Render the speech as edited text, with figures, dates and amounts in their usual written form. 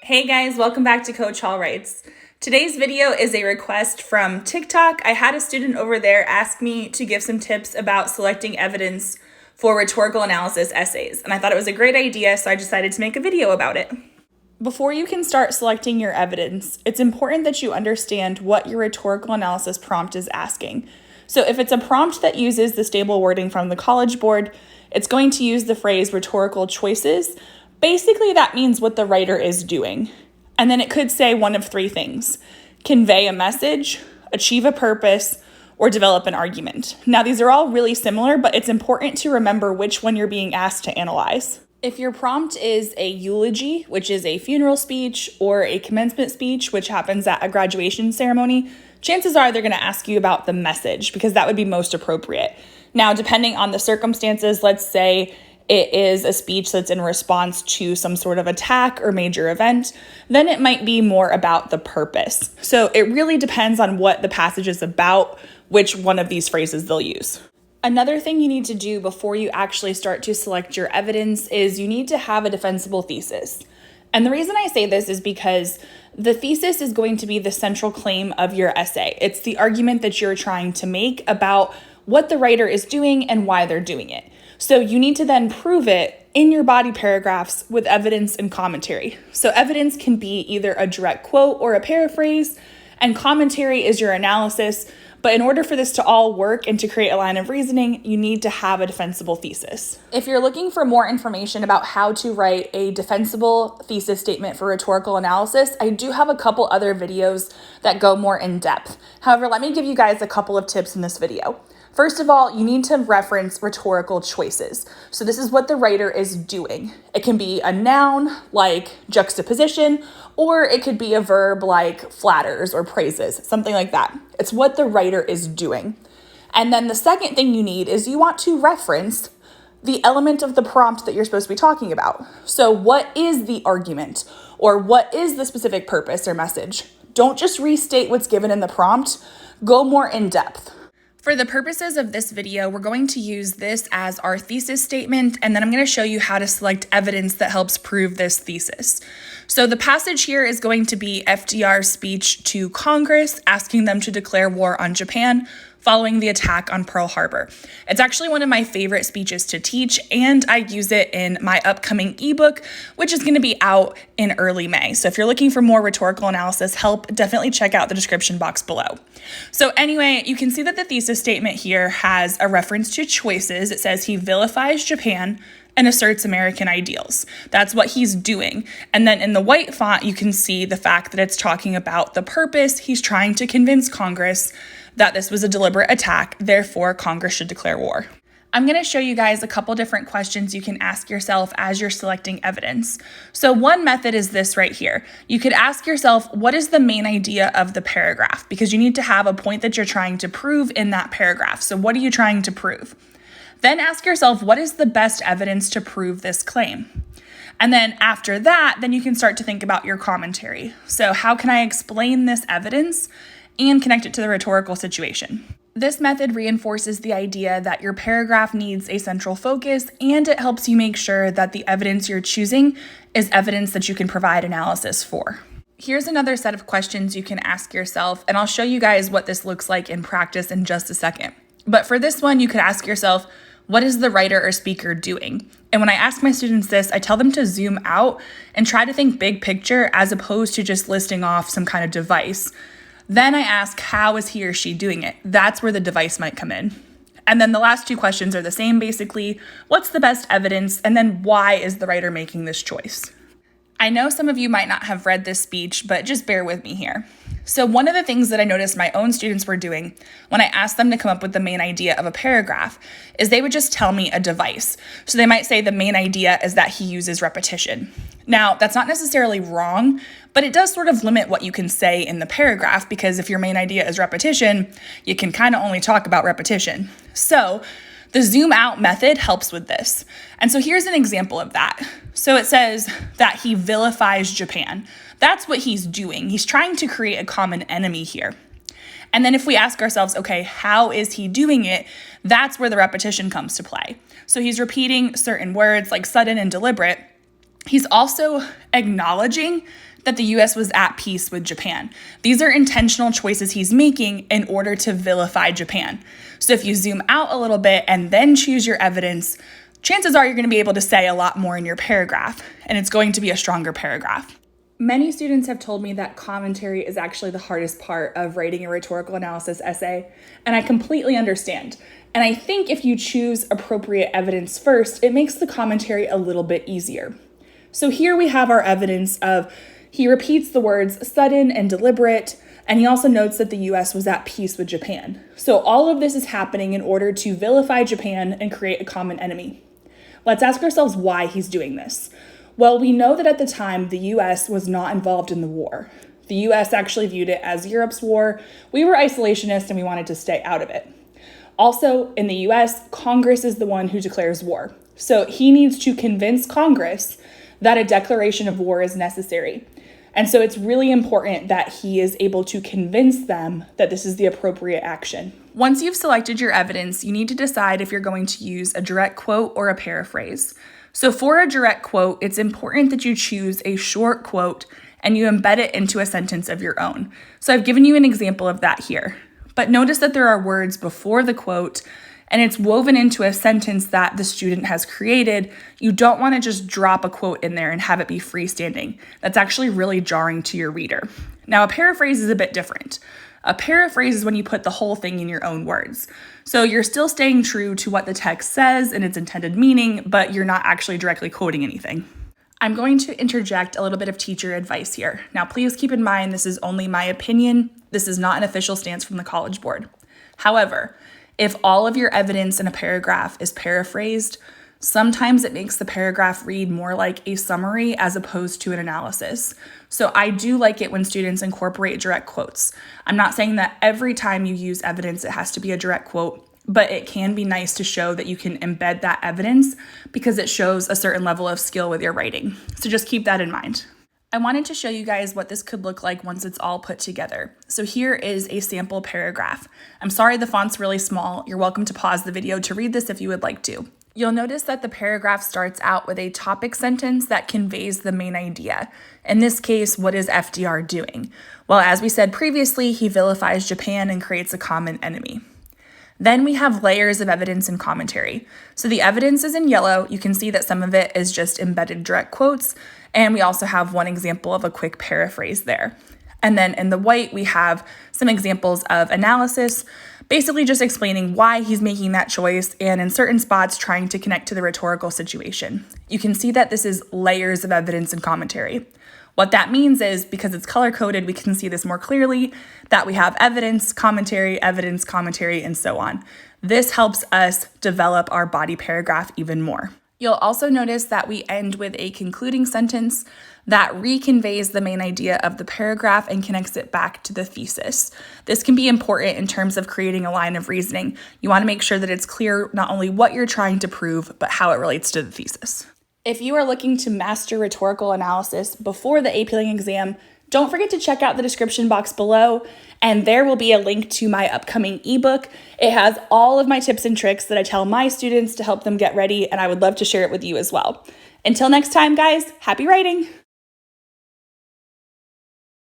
Hey guys, welcome back to Coach Hall Writes. Today's video is a request from TikTok. I had a student over there ask me to give some tips about selecting evidence for rhetorical analysis essays, and I thought it was a great idea, so I decided to make a video about it. Before you can start selecting your evidence, it's important that you understand what your rhetorical analysis prompt is asking. So if it's a prompt that uses the stable wording from the College Board, it's going to use the phrase rhetorical choices. Basically, that means what the writer is doing. And then it could say one of three things: convey a message, achieve a purpose, or develop an argument. Now, these are all really similar, but it's important to remember which one you're being asked to analyze. If your prompt is a eulogy, which is a funeral speech, or a commencement speech, which happens at a graduation ceremony, chances are they're going to ask you about the message because that would be most appropriate. Now, depending on the circumstances, let's say it is a speech that's in response to some sort of attack or major event, then it might be more about the purpose. So it really depends on what the passage is about, which one of these phrases they'll use. Another thing you need to do before you actually start to select your evidence is you need to have a defensible thesis. And the reason I say this is because the thesis is going to be the central claim of your essay. It's the argument that you're trying to make about what the writer is doing and why they're doing it. So you need to then prove it in your body paragraphs with evidence and commentary. So evidence can be either a direct quote or a paraphrase, and commentary is your analysis. But in order for this to all work and to create a line of reasoning, you need to have a defensible thesis. If you're looking for more information about how to write a defensible thesis statement for rhetorical analysis, I do have a couple other videos that go more in depth. However, let me give you guys a couple of tips in this video. First of all, you need to reference rhetorical choices. So this is what the writer is doing. It can be a noun like juxtaposition, or it could be a verb like flatters or praises, something like that. It's what the writer is doing. And then the second thing you need is you want to reference the element of the prompt that you're supposed to be talking about. So what is the argument, or what is the specific purpose or message? Don't just restate what's given in the prompt, go more in depth. For the purposes of this video, we're going to use this as our thesis statement, and then I'm going to show you how to select evidence that helps prove this thesis. So the passage here is going to be FDR's speech to Congress, asking them to declare war on Japan following the attack on Pearl Harbor. It's actually one of my favorite speeches to teach, and I use it in my upcoming ebook, which is going to be out in early May. So if you're looking for more rhetorical analysis help, definitely check out the description box below. So anyway, you can see that the thesis statement here has a reference to choices. It says he vilifies Japan and asserts American ideals. That's what he's doing. And then in the white font, you can see the fact that it's talking about the purpose. He's trying to convince Congress that this was a deliberate attack, therefore Congress should declare war. I'm going to show you guys a couple different questions you can ask yourself as you're selecting evidence. So one method is this right here. You could ask yourself, what is the main idea of the paragraph? Because you need to have a point that you're trying to prove in that paragraph. So what are you trying to prove? Then ask yourself, what is the best evidence to prove this claim? And then after that, then you can start to think about your commentary. So how can I explain this evidence and connect it to the rhetorical situation? This method reinforces the idea that your paragraph needs a central focus, and it helps you make sure that the evidence you're choosing is evidence that you can provide analysis for. Here's another set of questions you can ask yourself, and I'll show you guys what this looks like in practice in just a second. But for this one, you could ask yourself, what is the writer or speaker doing? And when I ask my students this, I tell them to zoom out and try to think big picture as opposed to just listing off some kind of device. Then I ask, how is he or she doing it? That's where the device might come in. And then the last two questions are the same, basically. What's the best evidence? And then why is the writer making this choice? I know some of you might not have read this speech, but just bear with me here. So one of the things that I noticed my own students were doing when I asked them to come up with the main idea of a paragraph is they would just tell me a device. So they might say the main idea is that he uses repetition. Now, that's not necessarily wrong, but it does sort of limit what you can say in the paragraph, because if your main idea is repetition, you can kind of only talk about repetition. So the zoom out method helps with this. And so here's an example of that. So it says that he vilifies Japan. That's what he's doing. He's trying to create a common enemy here. And then if we ask ourselves, okay, how is he doing it? That's where the repetition comes to play. So he's repeating certain words like sudden and deliberate. He's also acknowledging that the US was at peace with Japan. These are intentional choices he's making in order to vilify Japan. So if you zoom out a little bit and then choose your evidence, chances are you're going to be able to say a lot more in your paragraph, and it's going to be a stronger paragraph. Many students have told me that commentary is actually the hardest part of writing a rhetorical analysis essay, and I completely understand. And I think if you choose appropriate evidence first, it makes the commentary a little bit easier. So here we have our evidence of he repeats the words sudden and deliberate, and he also notes that the US was at peace with Japan. So all of this is happening in order to vilify Japan and create a common enemy. Let's ask ourselves why he's doing this. Well, we know that at the time, the US was not involved in the war. The US actually viewed it as Europe's war. We were isolationist and we wanted to stay out of it. Also, in the US, Congress is the one who declares war. So he needs to convince Congress that a declaration of war is necessary. And so it's really important that he is able to convince them that this is the appropriate action. Once you've selected your evidence, you need to decide if you're going to use a direct quote or a paraphrase. So for a direct quote, it's important that you choose a short quote and you embed it into a sentence of your own. So I've given you an example of that here. But notice that there are words before the quote and it's woven into a sentence that the student has created. You don't want to just drop a quote in there and have it be freestanding. That's actually really jarring to your reader. Now, a paraphrase is a bit different. A paraphrase is when you put the whole thing in your own words. So you're still staying true to what the text says and its intended meaning, but you're not actually directly quoting anything. I'm going to interject a little bit of teacher advice here. Now, please keep in mind, this is only my opinion. This is not an official stance from the College Board. However, if all of your evidence in a paragraph is paraphrased, sometimes it makes the paragraph read more like a summary as opposed to an analysis. So I do like it when students incorporate direct quotes. I'm not saying that every time you use evidence, it has to be a direct quote, but it can be nice to show that you can embed that evidence because it shows a certain level of skill with your writing. So just keep that in mind. I wanted to show you guys what this could look like once it's all put together. So here is a sample paragraph. I'm sorry the font's really small. You're welcome to pause the video to read this if you would like to. You'll notice that the paragraph starts out with a topic sentence that conveys the main idea. In this case, what is FDR doing? Well, as we said previously, he vilifies Japan and creates a common enemy. Then we have layers of evidence and commentary. So the evidence is in yellow. You can see that some of it is just embedded direct quotes, and we also have one example of a quick paraphrase there. And then in the white, we have some examples of analysis, basically just explaining why he's making that choice and in certain spots trying to connect to the rhetorical situation. You can see that this is layers of evidence and commentary. What that means is, because it's color-coded, we can see this more clearly, that we have evidence, commentary, and so on. This helps us develop our body paragraph even more. You'll also notice that we end with a concluding sentence that reconveys the main idea of the paragraph and connects it back to the thesis. This can be important in terms of creating a line of reasoning. You want to make sure that it's clear not only what you're trying to prove, but how it relates to the thesis. If you are looking to master rhetorical analysis before the AP Lang exam, don't forget to check out the description box below, and there will be a link to my upcoming ebook. It has all of my tips and tricks that I tell my students to help them get ready, and I would love to share it with you as well. Until next time, guys, happy writing!